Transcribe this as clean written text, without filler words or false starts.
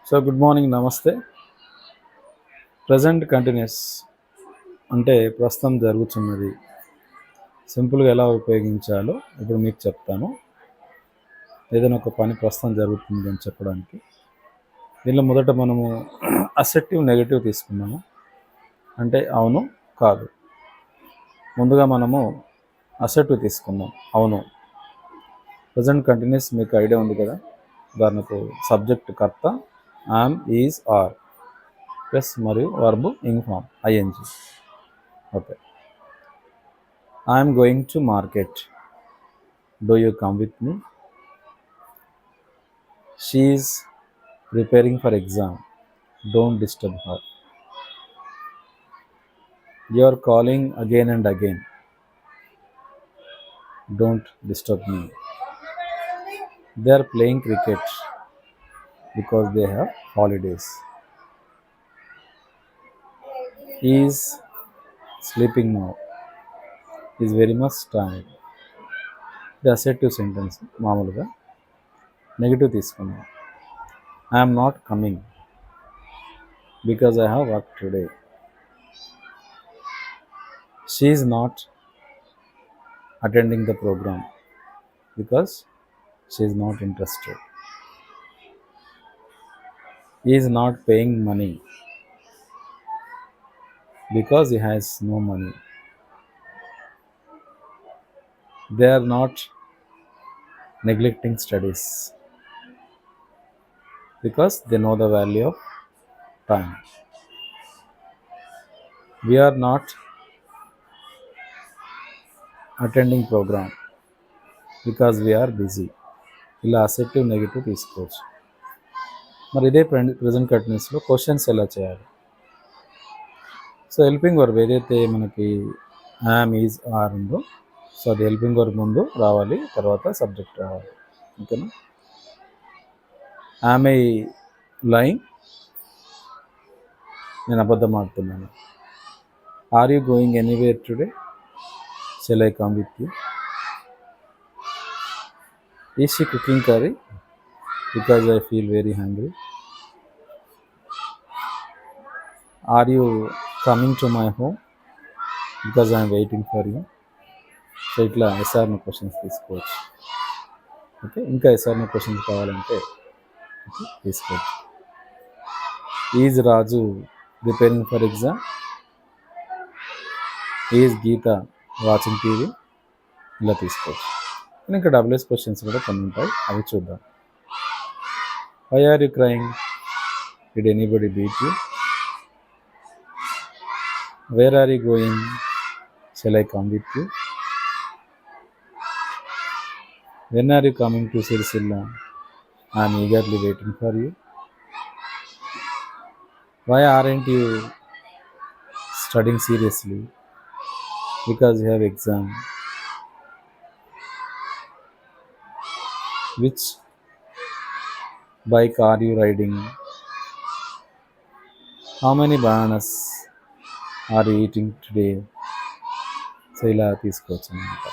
So good morning, నమస్తే. Present continuous అంటే ప్రస్తుతం జరుగుతున్నది సింపుల్గా ఎలా ఉపయోగించాలో ఇప్పుడు మీకు చెప్తాను. ఏదైనా ఒక పని ప్రస్తుతం జరుగుతుంది అని చెప్పడానికి. దీనిలో మొదట మనము అసెప్టివ్ నెగటివ్ తీసుకున్నాము, అంటే అవును కాదు. ముందుగా మనము అసెప్టివ్ తీసుకుందాం. అవును. ప్రజెంట్ కంటిన్యూస్ మీకు ఐడియా ఉంది కదా. ఉదాహరణకు సబ్జెక్ట్ కర్త యామ్, ఈజ్, ఆర్ ప్లస్ మరియు verb ing form I N G. Okay. I'm going to market. Do you come with me? She is preparing for exam. Don't disturb her. You are calling again and again. Don't disturb me. They are playing cricket because they have holidays. He is sleeping now. He is very much tired. The assertive sentence మామూలుగా. Negative తీసుకున్నాం. I am not coming because I have work today. She is not attending the program because she is not interested. He is not paying money because he has no money. They are not neglecting studies because they know the value of time. We are not attending program because we are busy. ఇలా అసెప్టివ్ negative తీసుకోవచ్చు. మరి ఇదే present కంటిన్యూస్లో questions ఎలా చేయాలి? So helping verb ఏదైతే మనకి yam, is, are ఉందో, so అది హెల్పింగ్ వర్బ్ ముందు రావాలి, తర్వాత సబ్జెక్ట్ రావాలి. ఓకేనా? యామ్ ఐ లైయింగ్, నేను అబద్ధం ఆడుతున్నాను. Are you going anywhere today? Shall I come with you? Is she cooking curry? Because I feel very hungry. Are you coming to my home? Because I'm waiting for you. So ఇట్లా yes or no questions తీసుకోవచ్చు. Okay, ఇంకా ఎస్ఆర్నో questions కావాలంటే తీసుకోవచ్చు. Is Raju preparing for exam? Is Geeta watching TV? ఇలా తీసుకోవచ్చు. ఇంకా WS questions కూడా కొన్ని ఉంటాయి, అవి చూద్దాం. Why are you crying? Did anybody beat you? Where are you going? Shall I come with you? When are you coming to Sirisilla? I'm eagerly waiting for you. Why aren't you studying seriously? Because you have exam. Which bike are you riding? How many bananas are you eating today? So ఇలా తీసుకోవచ్చు అన్నమాట.